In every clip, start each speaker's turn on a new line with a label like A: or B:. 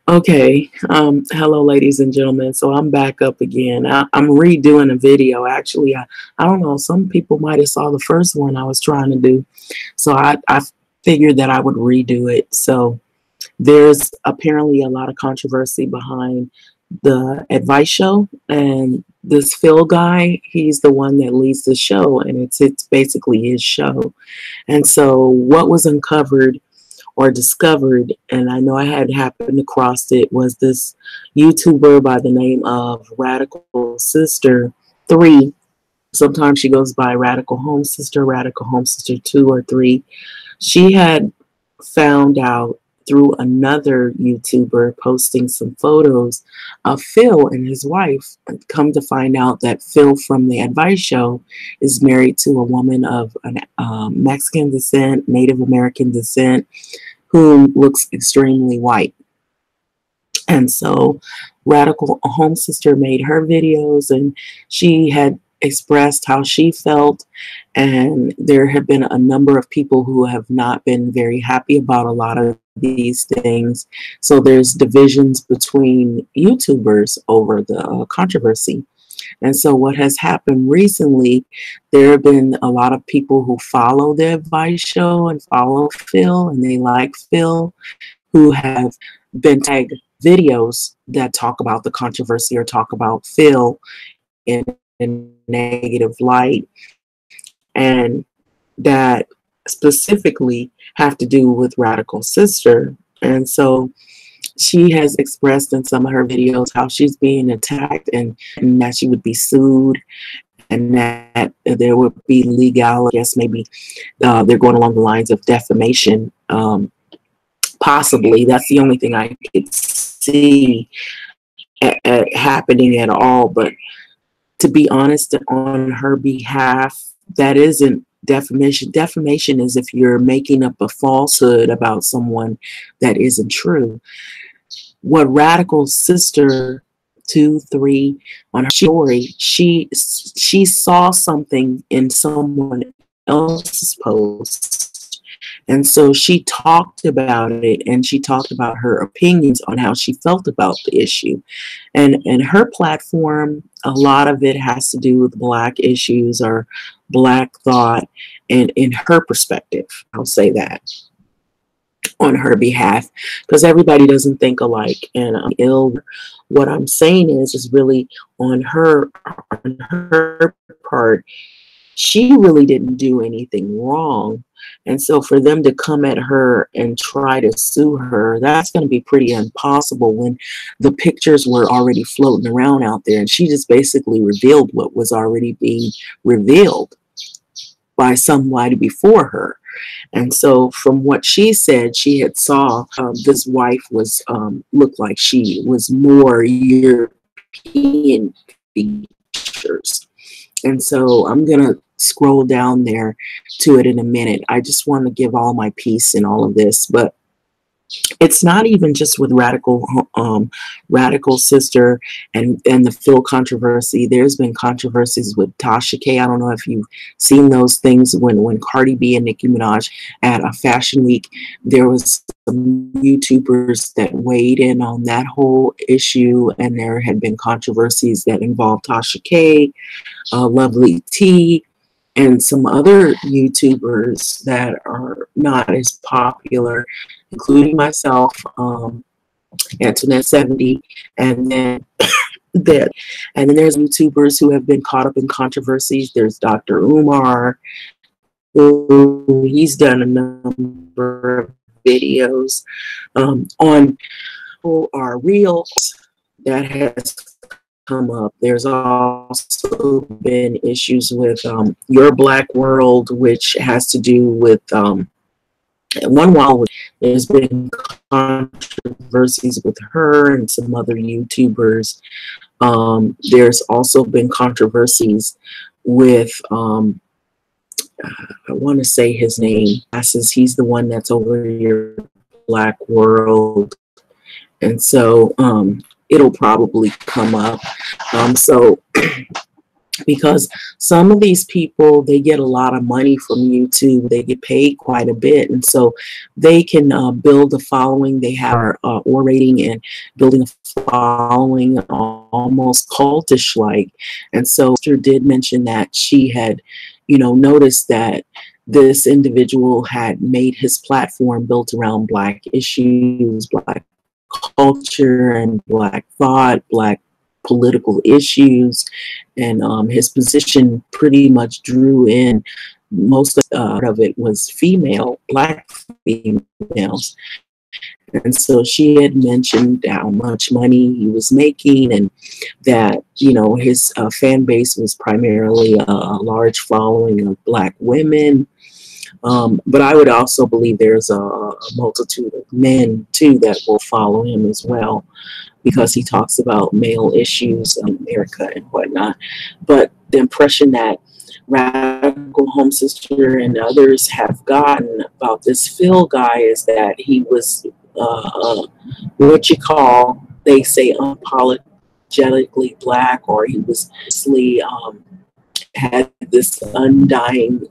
A: Okay, hello, ladies and gentlemen. So I'm back up again. I'm redoing a video. Actually, I don't know. Some people might have saw the first one I was trying to do, so I figured that I would redo it. So there's apparently a lot of controversy behind the advice show, and this Phil guy, he's the one that leads the show, and it's basically his show. And so what was uncovered or discovered, and I know I had happened across it, was this YouTuber by the name of Radical Sister 3. Sometimes she goes by Radical Home Sister 2 or 3. She had found out through another YouTuber posting some photos of Phil and his wife. Come to find out that Phil from the advice show is married to a woman of Mexican descent, Native American descent, who looks extremely white. And so Radical Home Sister made her videos, and she had expressed how she felt, and there have been a number of people who have not been very happy about a lot of these things. So there's divisions between YouTubers over the controversy. And so what has happened recently, there have been a lot of people who follow the advice show and follow Phil, and they like Phil, who have been tagged videos that talk about the controversy or talk about Phil in a negative light, and that specifically have to do with Radical Sister. And so she has expressed in some of her videos how she's being attacked, and that she would be sued, and that there would be legal, I guess maybe they're going along the lines of defamation. Possibly. That's the only thing I could see happening at all. But to be honest, on her behalf, that isn't defamation. Defamation is if you're making up a falsehood about someone that isn't true. What Radical Sister 2, 3 on her story, she saw something in someone else's post, and so she talked about it, and she talked about her opinions on how she felt about the issue. And her platform, a lot of it has to do with Black issues or Black thought, and in her perspective, I'll say that on her behalf, because everybody doesn't think alike. And what I'm saying is really on her part. She really didn't do anything wrong. And so for them to come at her and try to sue her, that's going to be pretty impossible when the pictures were already floating around out there, and she just basically revealed what was already being revealed by somebody before her. And so from what she said, she had saw this wife was looked like she was more European features. And so I'm going to scroll down there to it in a minute. I just want to give all my piece in all of this, but it's not even just with Radical Sister and the Phil controversy. There's been controversies with Tasha K. I don't know if you've seen those things when Cardi B and Nicki Minaj at a fashion week. There was some YouTubers that weighed in on that whole issue, and there had been controversies that involved Tasha K, Lovely T, and some other YouTubers that are not as popular, including myself, Antoinette 70, and then there's YouTubers who have been caught up in controversies. There's Dr. Umar, who he's done a number of videos on who are reels that has come up. There's also been issues with Your Black World, which has to do with one while there's been controversies with her and some other YouTubers. There's also been controversies with I want to say his name. He's the one that's over Your Black World, and so it'll probably come up. So because some of these people, they get a lot of money from YouTube. They get paid quite a bit, and so they can build a following. They have orating and building a following almost cultish like. And so sister did mention that she had, noticed that this individual had made his platform built around Black issues, Black culture, and Black thought, Black political issues, and his position pretty much drew in most of it was Black females. And so she had mentioned how much money he was making, and that, his fan base was primarily a large following of Black women. But I would also believe there's a multitude of men too that will follow him as well, because he talks about male issues in America and whatnot. But the impression that Radical Home Sister and others have gotten about this Phil guy is that he was what you call, they say, unapologetically Black, or he was had this undying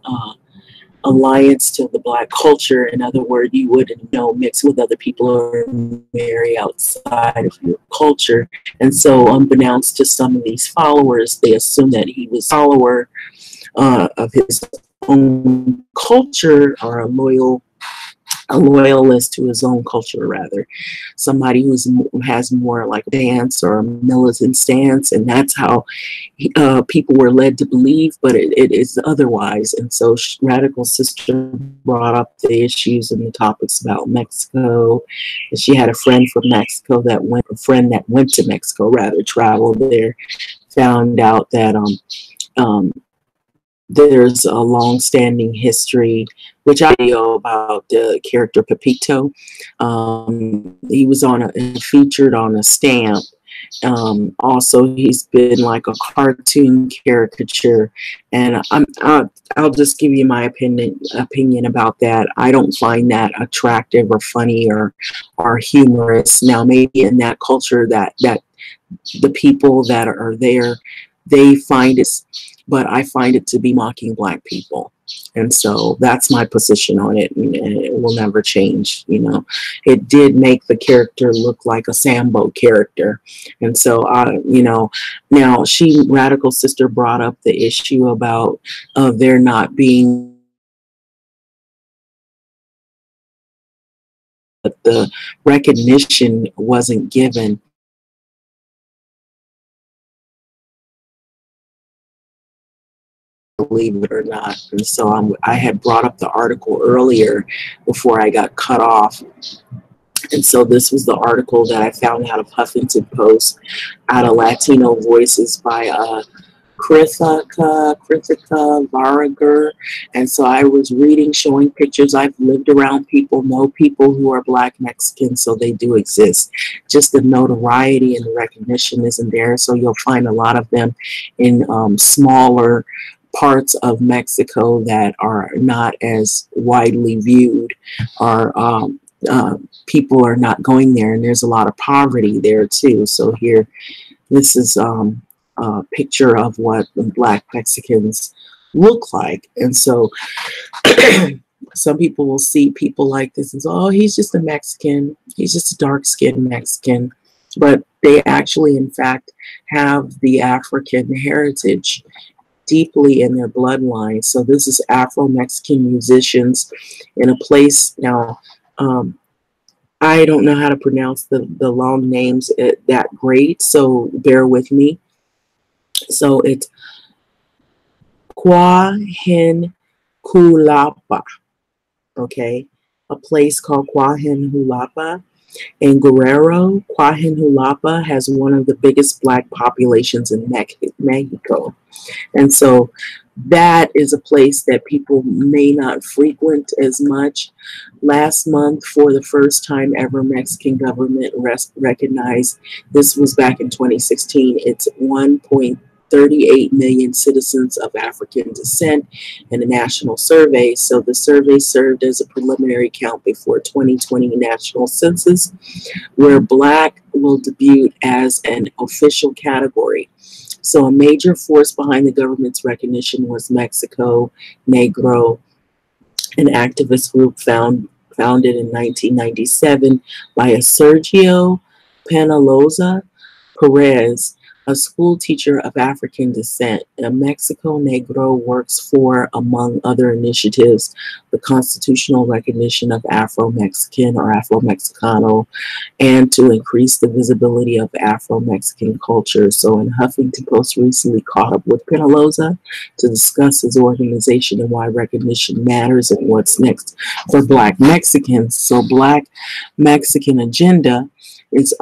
A: alliance to the Black culture. In other words, you wouldn't mix with other people or marry outside of your culture. And so, unbeknownst to some of these followers, they assume that he was a follower of his own culture, or a loyalist to his own culture, rather. Somebody who has more like a stance or a militant stance, and that's how people were led to believe, but it is otherwise. And so Radical Sister brought up the issues and the topics about Mexico. And she had a friend from Mexico that went to Mexico, rather, traveled there, found out that there's a long-standing history, which I know about the character Pepito. He was featured on a stamp. Also, he's been like a cartoon caricature, and I'll just give you my opinion about that. I don't find that attractive or funny or humorous. Now, maybe in that culture that the people that are there, they find it, but I find it to be mocking Black people. And so that's my position on it, and it will never change. It did make the character look like a Sambo character. And so, now Radical Sister brought up the issue about there not being the recognition wasn't given, believe it or not. And so I had brought up the article earlier before I got cut off. And so this was the article that I found out of Huffington Post, out of Latino Voices, by Krithika Varager. And so I was reading, showing pictures. I've lived around people, know people who are Black Mexicans, so they do exist. Just the notoriety and the recognition isn't there. So you'll find a lot of them in smaller parts of Mexico that are not as widely viewed, or people are not going there, and there's a lot of poverty there too. So here, this is a picture of what the Black Mexicans look like. And so some people will see people like this and say, oh, he's just a Mexican, he's just a dark-skinned Mexican. But they actually, in fact, have the African heritage deeply in their bloodline. So this is Afro-Mexican musicians in a place. Now, I don't know how to pronounce the long names that great, so bear with me. So it's Kwahinkulapa, okay? A place called Kwahinkulapa. In Guerrero, Kwahinkulapa has one of the biggest Black populations in Mexico. And so that is a place that people may not frequent as much. Last month, for the first time ever, Mexican government recognized, this was back in 2016, it's 1.38 million citizens of African descent in a national survey. So the survey served as a preliminary count before 2020 national census, where Black will debut as an official category. So a major force behind the government's recognition was Mexico Negro, an activist group founded in 1997 by a Sergio Penaloza Perez, a school teacher of African descent. A Mexico Negro works for, among other initiatives, the constitutional recognition of Afro-Mexican or Afro-Mexicano, and to increase the visibility of Afro-Mexican culture. So in Huffington Post recently caught up with Penaloza to discuss his organization and why recognition matters and what's next for Black Mexicans. So Black Mexican Agenda is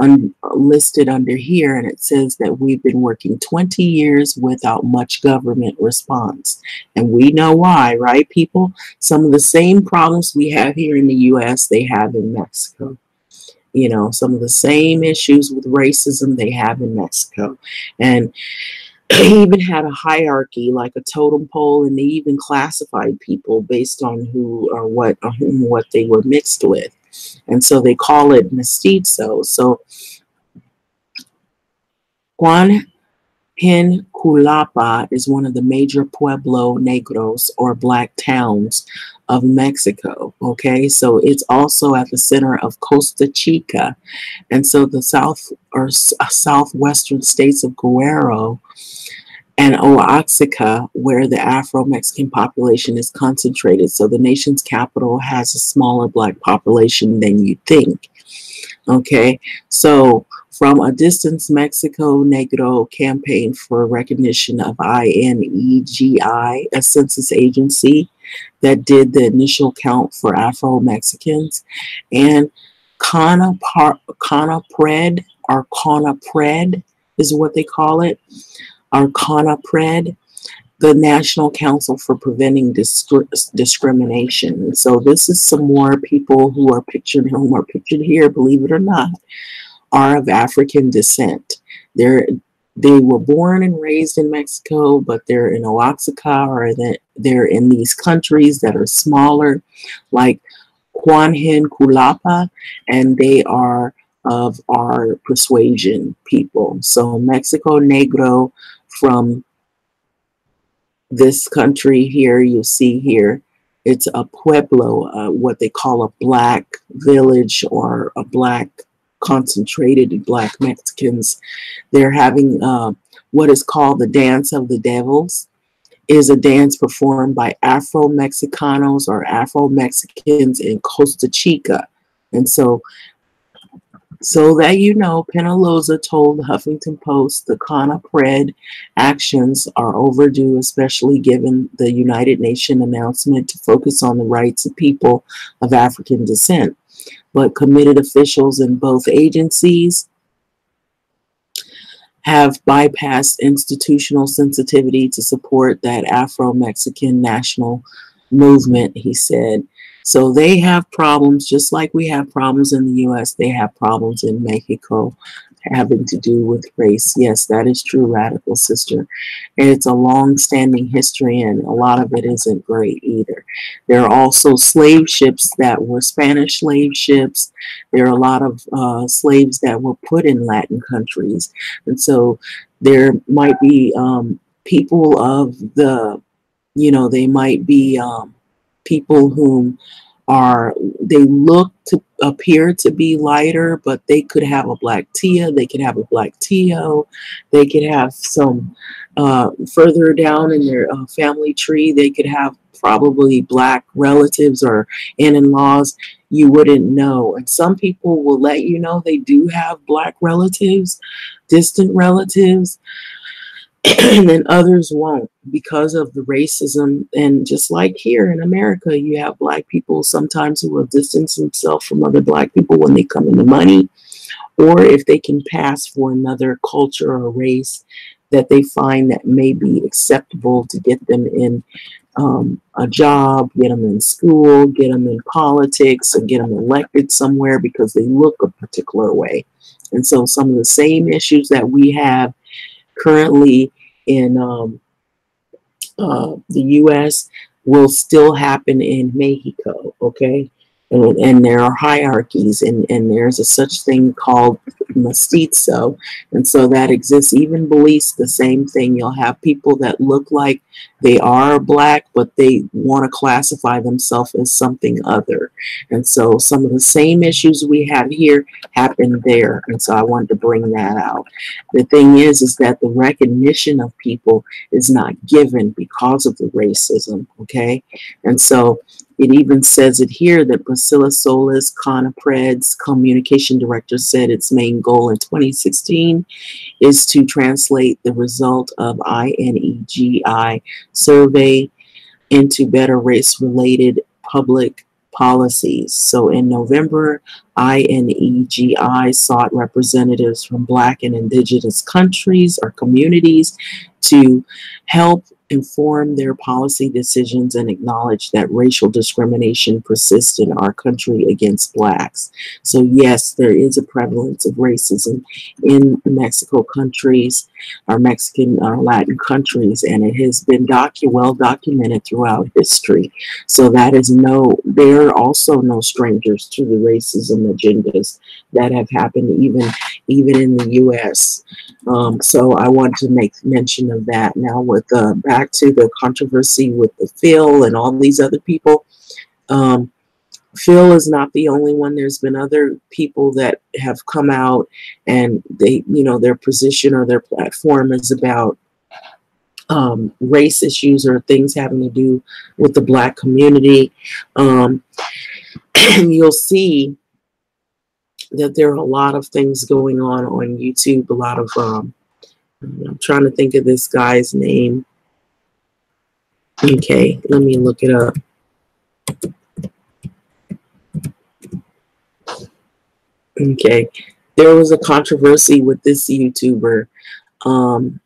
A: listed under here, and it says that we've been working 20 years without much government response. And we know why, right, people? Some of the same problems we have here in the U.S., they have in Mexico. You know, some of the same issues with racism they have in Mexico. And they even had a hierarchy, like a totem pole, and they even classified people based on who or what they were mixed with. And so they call it mestizo. So Juan Culapa is one of the major Pueblo Negros or black towns of Mexico. Okay, so it's also at the center of Costa Chica. And so the southwestern states of Guerrero and Oaxaca, where the Afro-Mexican population is concentrated. So the nation's capital has a smaller black population than you think. Okay, so from a distance, Mexico Negro campaigned for recognition of INEGI, a census agency that did the initial count for Afro-Mexicans, and CONAPRED, or CONAPRED is what they call it, or CONAPRED, the National Council for Preventing Discrimination. So this is some more people who are pictured here, believe it or not, are of African descent. They were born and raised in Mexico, but they're in Oaxaca, or they're in these countries that are smaller, like Juan Culapa, and they are of our persuasion people. So Mexico Negro, from this country here, you see here, it's a pueblo, what they call a black village or a black concentrated black Mexicans. They're having what is called the Dance of the Devils, is a dance performed by Afro-Mexicanos or Afro-Mexicans in Costa Chica. And so that you know, Penaloza told the Huffington Post the CONAPRED actions are overdue, especially given the United Nations announcement to focus on the rights of people of African descent. But committed officials in both agencies have bypassed institutional sensitivity to support that Afro-Mexican national movement, he said. So they have problems, just like we have problems in the U.S., they have problems in Mexico having to do with race. Yes, that is true, radical sister. And it's a long-standing history, and a lot of it isn't great either. There are also slave ships that were Spanish slave ships. There are a lot of slaves that were put in Latin countries. And so there might be people of the, you know, they might be people whom they look to appear to be lighter, but they could have a black tia, they could have a black tio, they could have some further down in their family tree, they could have probably black relatives or in-laws you wouldn't know. And some people will let you know they do have black relatives, distant relatives, and then others won't, because of the racism. And just like here in America, you have black people sometimes who will distance themselves from other black people when they come into money, or if they can pass for another culture or race that they find that may be acceptable to get them in a job, get them in school, get them in politics, and get them elected somewhere because they look a particular way. And so some of the same issues that we have currently in the U.S. will still happen in Mexico, okay? And there are hierarchies, and there's a such thing called mestizo, and so that exists. Even beliefs, the same thing. You'll have people that look like they are black, but they want to classify themselves as something other. And so some of the same issues we have here happen there. And so I wanted to bring that out. The thing is that the recognition of people is not given because of the racism. Okay, and so it even says it here that Priscilla Solis, Conapred's communication director, said its main goal in 2016 is to translate the result of INEGI survey into better race-related public policies. So in November, INEGI sought representatives from Black and Indigenous countries or communities to help inform their policy decisions and acknowledge that racial discrimination persists in our country against Blacks. So yes, there is a prevalence of racism in Mexico countries, or Mexican or Latin countries, and it has been well documented throughout history. So that is they're also no strangers to the racism agendas that have happened even in the U.S. So I want to make mention of that. Now with back to the controversy with the Phil and all these other people. Phil is not the only one. There's been other people that have come out and they, their position or their platform is about race issues or things having to do with the Black community. And you'll see that there are a lot of things going on YouTube, a lot of, I'm trying to think of this guy's name. Okay, let me look it up. Okay, there was a controversy with this YouTuber. I'm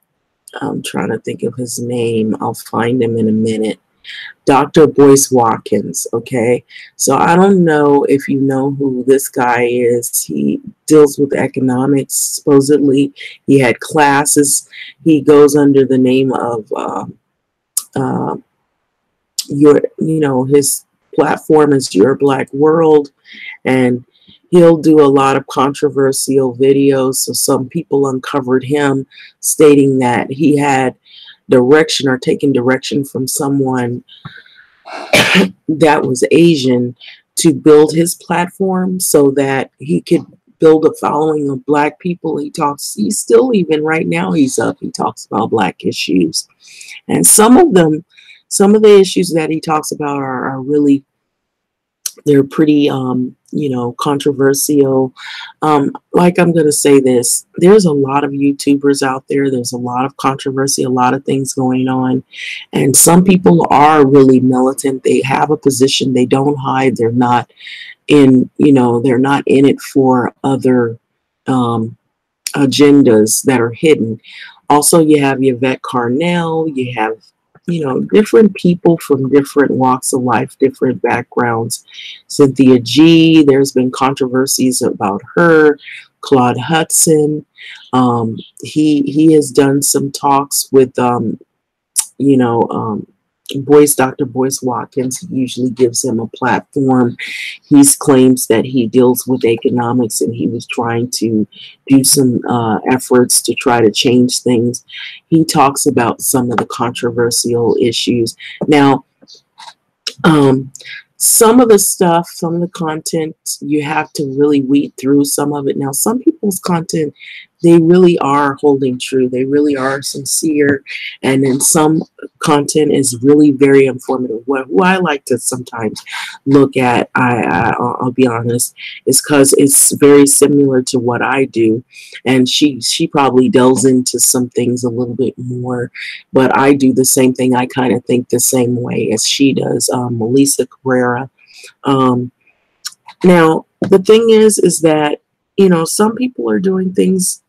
A: trying to think of his name. I'll find him in a minute. Dr. Boyce Watkins, okay? So I don't know if you know who this guy is. He deals with economics, supposedly. He had classes. He goes under the name of, his platform is Your Black World, and he'll do a lot of controversial videos. So some people uncovered him stating that he had direction or taken direction from someone that was Asian to build his platform so that he could build a following of Black people. He's still, even right now, he talks about Black issues. And some of the issues that he talks about are really, they're pretty, controversial. Like, I'm going to say this, there's a lot of YouTubers out there. There's a lot of controversy, a lot of things going on. And some people are really militant. They have a position. They don't hide. They're not in it for other agendas that are hidden. Also, you have Yvette Carnell. You have different people from different walks of life, different backgrounds. Cynthia G, there's been controversies about her. Claude Hudson, he has done some talks with, Dr. Boyce Watkins. He usually gives him a platform. He claims that he deals with economics and he was trying to do some efforts to try to change things. He talks about some of the controversial issues. Now, some of the content, you have to really weed through some of it. Now, some people's content, they really are holding true. They really are sincere. And then some content is really very informative. Who I like to sometimes look at, I'll be honest, is because it's very similar to what I do. And she probably delves into some things a little bit more. But I do the same thing. I kind of think the same way as she does. Melissa Carrera. Now, the thing is that, some people are doing things,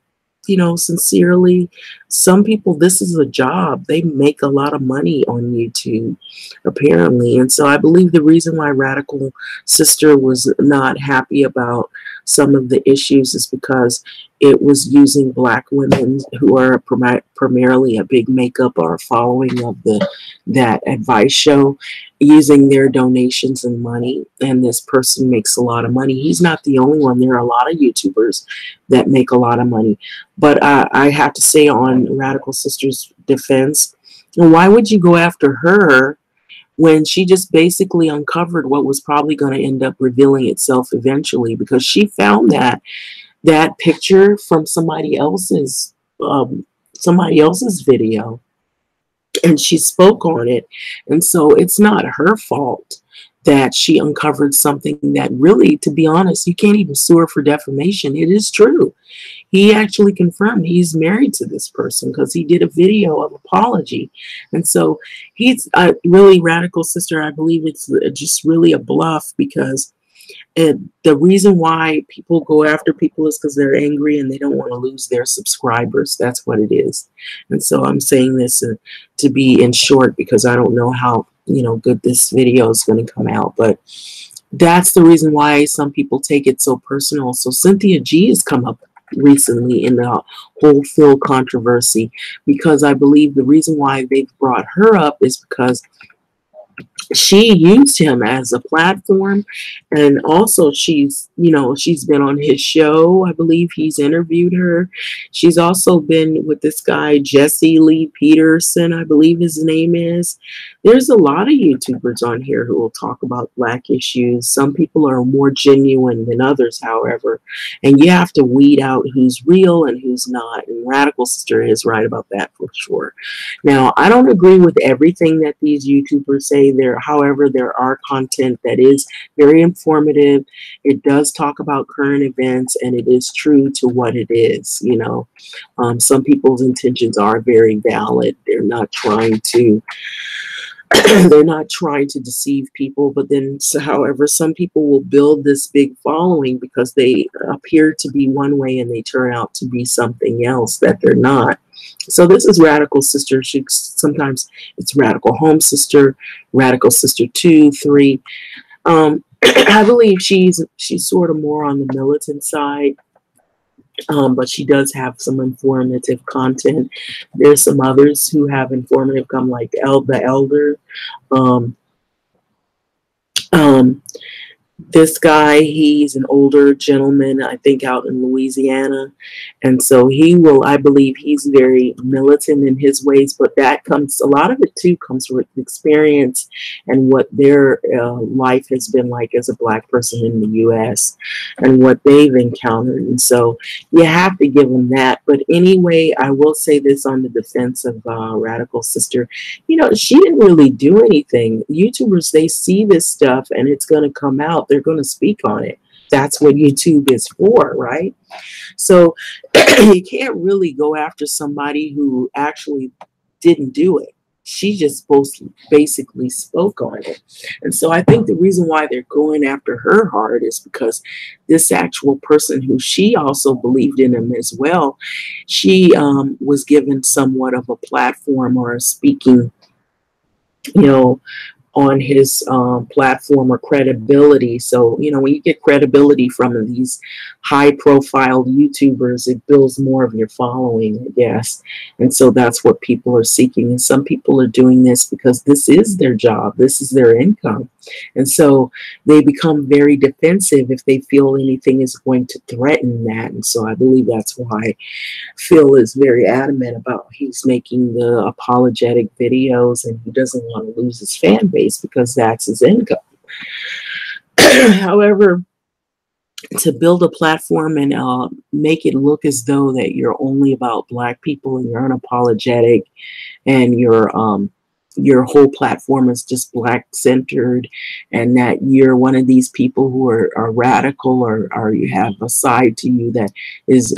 A: sincerely. Some people, this is a job. They make a lot of money on YouTube, apparently. And so I believe the reason why Radical Sister was not happy about some of the issues is because it was using Black women who are primarily a big makeup or following of that advice show, using their donations and money. And this person makes a lot of money. He's not the only one. There are a lot of YouTubers that make a lot of money. But I have to say, on Radical Sister's defense, why would you go after her when she just basically uncovered what was probably going to end up revealing itself eventually? Because she found that picture from somebody else's video, and she spoke on it. And so it's not her fault that she uncovered something that really, to be honest, you can't even sue her for defamation. It is true. He actually confirmed he's married to this person because he did a video of apology. And so he's really, Radical Sister, I believe it's just really a bluff, because the reason why people go after people is because they're angry and they don't want to lose their subscribers. That's what it is. And so I'm saying this to be in short, because I don't know how good this video is going to come out, but that's the reason why some people take it so personal. So Cynthia G has come up recently in the whole Phil controversy, because I believe the reason why they've brought her up is because she used him as a platform, and also she's been on his show. I believe he's interviewed her. She's also been with this guy Jesse Lee Peterson, I believe his name is. There's a lot of YouTubers on here who will talk about Black issues. Some people are more genuine than others, however, and you have to weed out who's real and who's not, and Radical Sister is right about that for sure. Now, I don't agree with everything that these YouTubers say. However, there are content that is very informative. It does talk about current events, and it is true to what it is. Some people's intentions are very valid. They're not trying to they're not trying to deceive people. But then, however, some people will build this big following because they appear to be one way and they turn out to be something else that they're not. So this is Radical Sister. Sometimes it's Radical Home Sister, Radical Sister 2, 3. I believe she's sort of more on the militant side, but she does have some informative content. There's some others who have informative content, like the Elder. This guy, he's an older gentleman, I think, out in Louisiana. And so I believe he's very militant in his ways, but a lot of it too comes with experience and what their life has been like as a Black person in the U.S. and what they've encountered. And so you have to give them that. But anyway, I will say this on the defense of Radical Sister. She didn't really do anything. YouTubers, they see this stuff and it's going to come out. They're going to speak on it. That's what YouTube is for, right? So you can't really go after somebody who actually didn't do it. She just basically spoke on it. And so I think the reason why they're going after her hard is because this actual person, who she also believed in him as well, she was given somewhat of a platform or a speaking, on his platform or credibility. So, when you get credibility from these high-profile YouTubers, it builds more of your following, I guess. And so that's what people are seeking. And some people are doing this because this is their job. This is their income. And so they become very defensive if they feel anything is going to threaten that. And so I believe that's why Phil is very adamant about he's making the apologetic videos, and he doesn't want to lose his fan base because that's his income. However, to build a platform and make it look as though that you're only about Black people and you're unapologetic and your whole platform is just Black centered, and that you're one of these people who are radical, or you have a side to you that is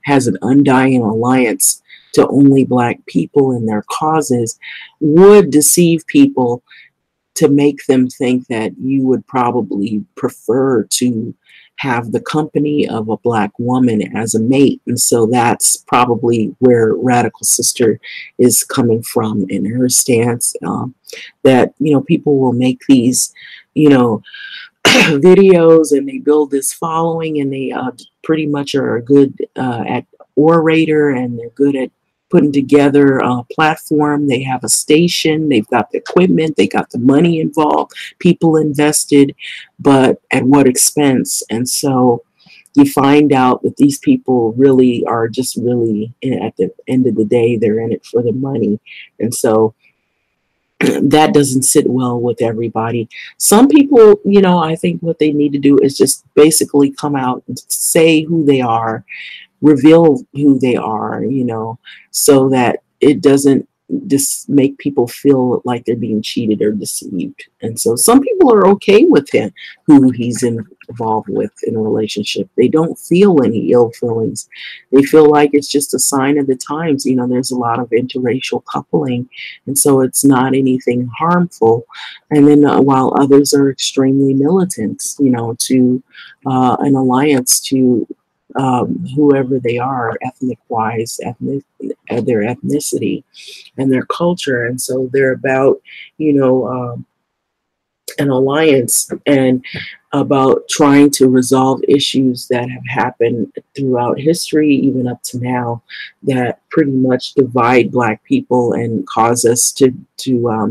A: has an undying alliance to only Black people and their causes, would deceive people to make them think that you would probably prefer to have the company of a Black woman as a mate. And so that's probably where Radical Sister is coming from in her stance, that, people will make these, videos, and they build this following, and they pretty much are good at orator, and they're good at putting together a platform. They have a station, they've got the equipment, they got the money involved, people invested, but at what expense? And so you find out that these people really are just really, at the end of the day, they're in it for the money. And so that doesn't sit well with everybody. Some people, you know, I think what they need to do is just basically come out and say who they are, reveal who they are, you know, so that it doesn't just make people feel like they're being cheated or deceived. And so some people are okay with him, who he's involved with in a relationship. They don't feel any ill feelings. They feel like it's just a sign of the times. You know, there's a lot of interracial coupling, and so it's not anything harmful. And then while others are extremely militant, you know, to an alliance to whoever they are, ethnic wise, their ethnicity and their culture. And so they're about, you know, an alliance and about trying to resolve issues that have happened throughout history, even up to now, that pretty much divide Black people and cause us to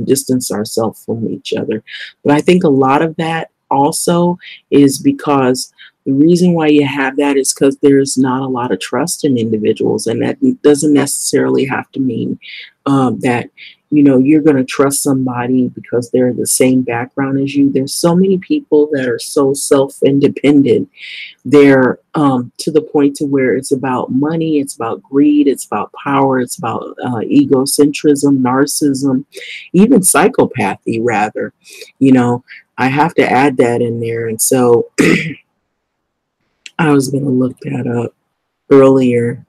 A: distance ourselves from each other. But I think a lot of that also is because the reason why you have that is because there's not a lot of trust in individuals, and that doesn't necessarily have to mean that, you know, you're going to trust somebody because they're the same background as you. There's so many people that are so self-independent. They're to the point to where it's about money, it's about greed, it's about power, it's about egocentrism, narcissism, even psychopathy, rather. You know, I have to add that in there. And so I was going to look that up earlier.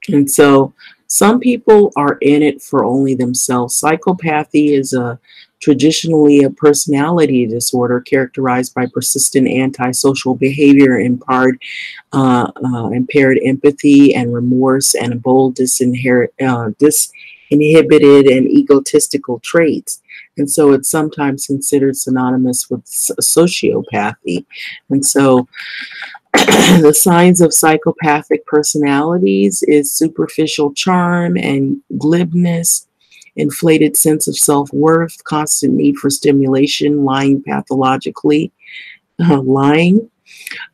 A: And so some people are in it for only themselves. Psychopathy is traditionally a personality disorder characterized by persistent antisocial behavior, impaired empathy and remorse, and a bold, disinhibited and egotistical traits. And so it's sometimes considered synonymous with sociopathy. And so the signs of psychopathic personalities is superficial charm and glibness, inflated sense of self-worth, constant need for stimulation, lying pathologically, lying,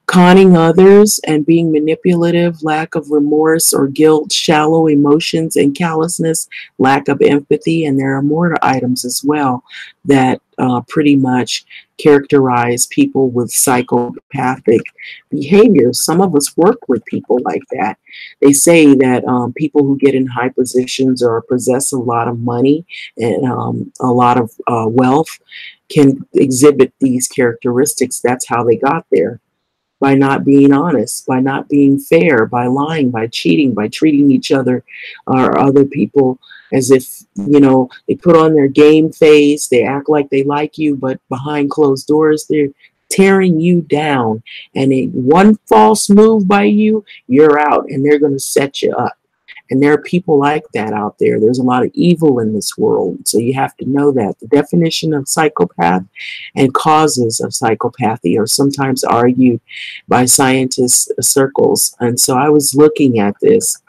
A: conning others and being manipulative, lack of remorse or guilt, shallow emotions and callousness, lack of empathy. And there are more items as well that pretty much characterize people with psychopathic behaviors. Some of us work with people like that. They say that people who get in high positions or possess a lot of money and a lot of wealth can exhibit these characteristics. That's how they got there. By not being honest, by not being fair, by lying, by cheating, by treating each other or other people as if, you know, they put on their game face, they act like they like you, but behind closed doors, they're tearing you down. And one false move by you, you're out, and they're going to set you up. And there are people like that out there. There's a lot of evil in this world. So you have to know that. The definition of psychopath and causes of psychopathy are sometimes argued by scientist circles. And so I was looking at this.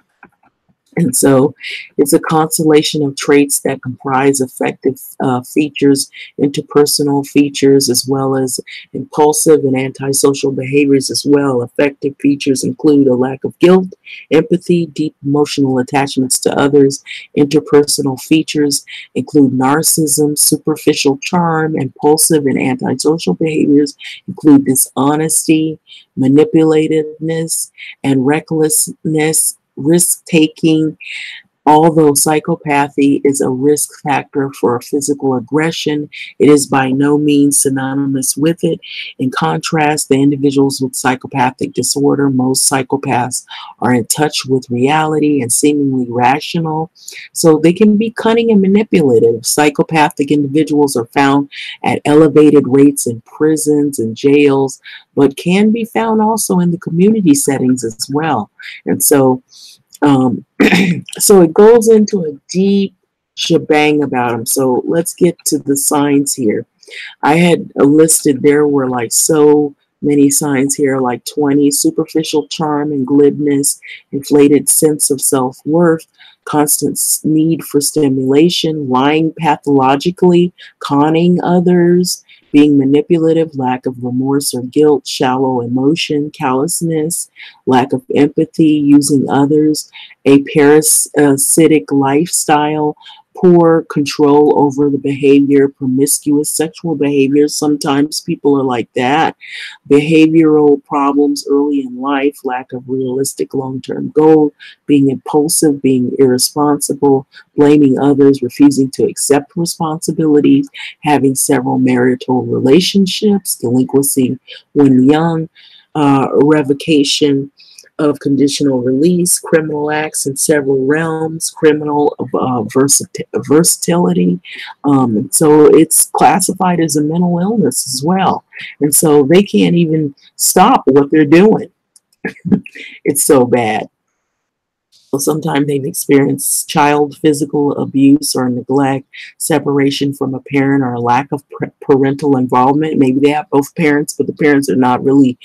A: And so it's a constellation of traits that comprise affective features, interpersonal features, as well as impulsive and antisocial behaviors as well. Affective features include a lack of guilt, empathy, deep emotional attachments to others. Interpersonal features include narcissism, superficial charm. Impulsive and antisocial behaviors include dishonesty, manipulativeness, and recklessness, risk-taking. Although psychopathy is a risk factor for physical aggression, it is by no means synonymous with it. In contrast, the individuals with psychopathic disorder, most psychopaths are in touch with reality and seemingly rational, so they can be cunning and manipulative. Psychopathic individuals are found at elevated rates in prisons and jails, but can be found also in the community settings as well. And so Um, so it goes into a deep shebang about him. So let's get to the signs here. I had listed, there were like so many signs here, like 20: superficial charm and glibness, inflated sense of self-worth, constant need for stimulation, lying pathologically, conning others, being manipulative, lack of remorse or guilt, shallow emotion, callousness, lack of empathy, using others, a parasitic lifestyle, poor control over the behavior, promiscuous sexual behavior. Sometimes people are like that. Behavioral problems early in life, lack of realistic long-term goal, being impulsive, being irresponsible, blaming others, refusing to accept responsibilities, having several marital relationships, delinquency when young, revocation of conditional release, criminal acts in several realms, criminal versatility. So it's classified as a mental illness as well. And so they can't even stop what they're doing. It's so bad. So sometimes they've experienced child physical abuse or neglect, separation from a parent, or a lack of parental involvement. Maybe they have both parents, but the parents are not really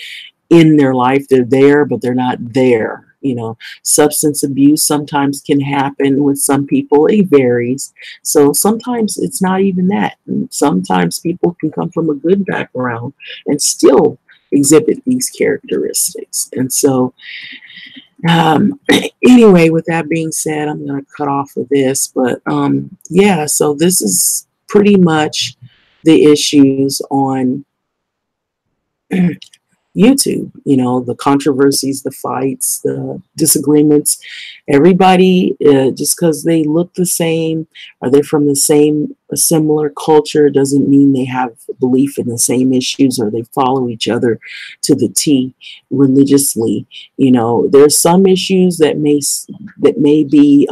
A: in their life. They're there, but they're not there. You know, substance abuse sometimes can happen with some people. It varies. So sometimes it's not even that. And sometimes people can come from a good background and still exhibit these characteristics. And so, anyway, with that being said, I'm going to cut off of this. But yeah, so this is pretty much the issues on YouTube, you know, the controversies, the fights, the disagreements. Everybody, just because they look the same, or they're from the same, a similar culture, doesn't mean they have belief in the same issues or they follow each other to the T religiously. You know, there's some issues that may be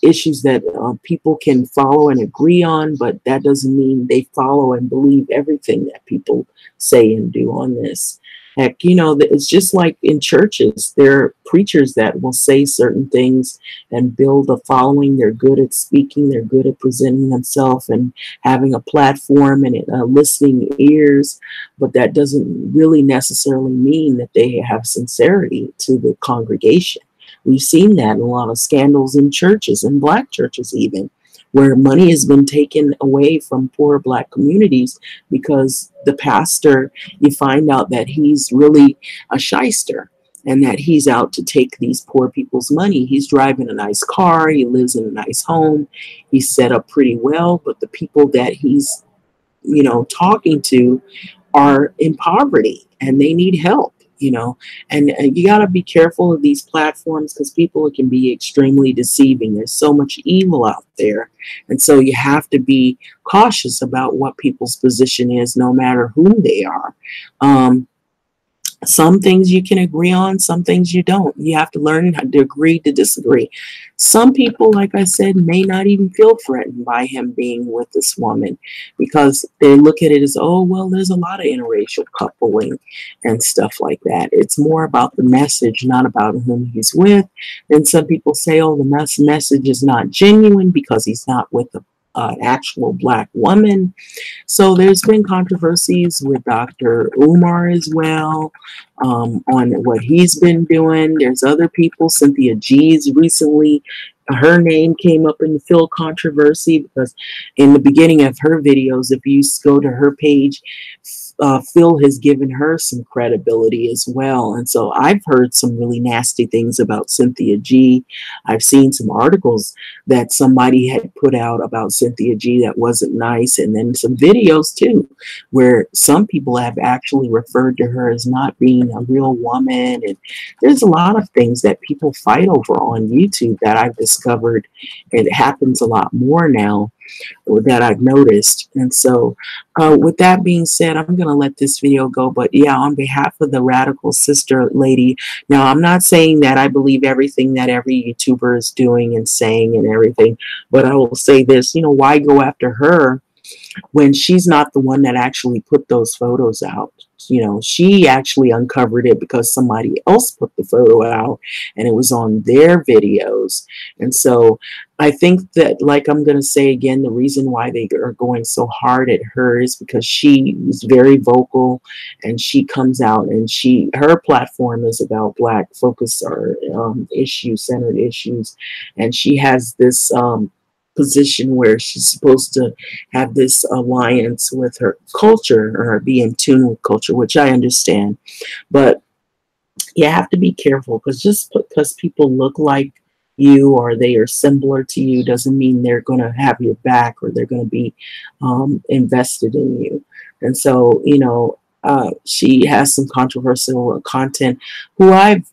A: issues that people can follow and agree on, but that doesn't mean they follow and believe everything that people say and do on this. Heck, you know, it's just like in churches. There are preachers that will say certain things and build a following. They're good at speaking. They're good at presenting themselves and having a platform and listening ears. But that doesn't really necessarily mean that they have sincerity to the congregation. We've seen that in a lot of scandals in churches, and black churches even, where money has been taken away from poor black communities because the pastor, you find out that he's really a shyster and that he's out to take these poor people's money. He's driving a nice car. He lives in a nice home. He's set up pretty well, but the people that he's, you know, talking to are in poverty and they need help. You know, and you got to be careful of these platforms because people can be extremely deceiving. There's so much evil out there. And so you have to be cautious about what people's position is, no matter who they are. Some things you can agree on, some things you don't. You have to learn how to agree to disagree. Some people, like I said, may not even feel threatened by him being with this woman because they look at it as, oh, well, there's a lot of interracial coupling and stuff like that. It's more about the message, not about whom he's with. Then some people say, oh, the message is not genuine because he's not with an actual black woman. So there's been controversies with Dr. Umar as well on what he's been doing. There's other people. Cynthia G's recently, her name came up in the Phil controversy because in the beginning of her videos, if you go to her page, Phil has given her some credibility as well. And so I've heard some really nasty things about Cynthia G. I've seen some articles that somebody had put out about Cynthia G that wasn't nice. And then some videos too, where some people have actually referred to her as not being a real woman. And there's a lot of things that people fight over on YouTube that I've discovered. It happens a lot more now that I've noticed. And so with that being said, I'm going to let this video go. But yeah, on behalf of the radical sister lady, now I'm not saying that I believe everything that every YouTuber is doing and saying and everything, but I will say this, you know, why go after her when she's not the one that actually put those photos out. You know, she actually uncovered it because somebody else put the photo out and it was on their videos. And so I think that, like I'm going to say again, the reason why they are going so hard at her is because she was very vocal, and she comes out and her platform is about Black focus or issue-centered issues. And she has this position where she's supposed to have this alliance with her culture, or be in tune with culture, which I understand. But you have to be careful, because just because people look like you or they are similar to you doesn't mean they're going to have your back, or they're going to be invested in you. And so, you know, she has some controversial content. Who I've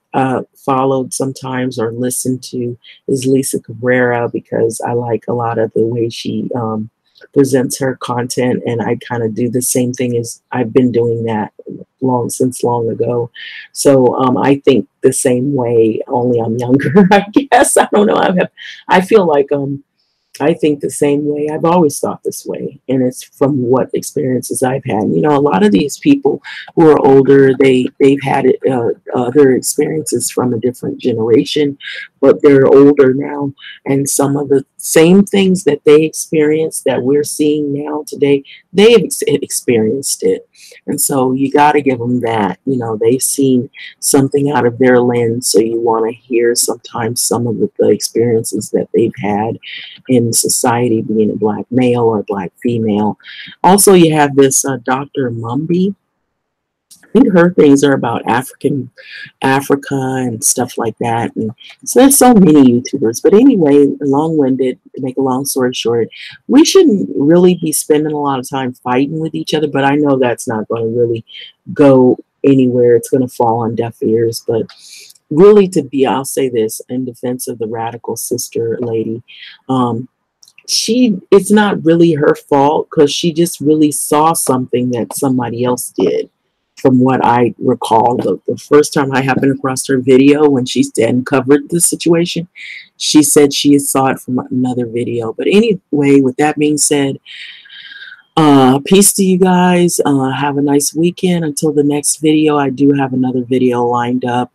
A: followed sometimes or listened to is Lisa Cabrera, because I like a lot of the way she presents her content, and I kind of do the same thing as I've been doing that long ago. So I think the same way, only I'm younger, I guess. I don't know. I feel like I think the same way. I've always thought this way, and it's from what experiences I've had. You know, a lot of these people who are older, they've had other experiences from a different generation, but they're older now, and some of the same things that they experienced that we're seeing now today, they've experienced it. And so you got to give them that. You know, they've seen something out of their lens, so you want to hear sometimes some of the experiences that they've had in society, being a Black male or Black female. Also, you have this Dr. Mumby. I think her things are about Africa and stuff like that. And so there's so many YouTubers. But anyway, long-winded, to make a long story short, we shouldn't really be spending a lot of time fighting with each other. But I know that's not going to really go anywhere. It's going to fall on deaf ears. But really, I'll say this in defense of the radical sister lady, it's not really her fault, because she just really saw something that somebody else did. From what I recall, the first time I happened across her video when she uncovered the situation, she said she saw it from another video. But anyway, with that being said, peace to you guys. Have a nice weekend. Until the next video, I do have another video lined up.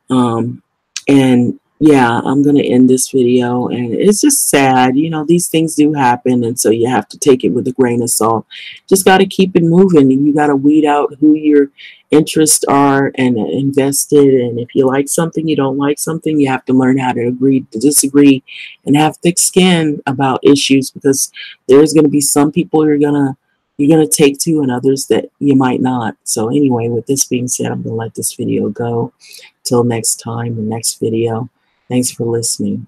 A: And yeah, I'm going to end this video, and it's just sad. You know, these things do happen, and so you have to take it with a grain of salt. Just got to keep it moving, and you got to weed out who your interests are and invested. And if you like something, you don't like something, you have to learn how to agree to disagree and have thick skin about issues, because there's going to be some people you're going to take to, and others that you might not. So anyway, with this being said, I'm going to let this video go. Till next time, the next video. Thanks for listening.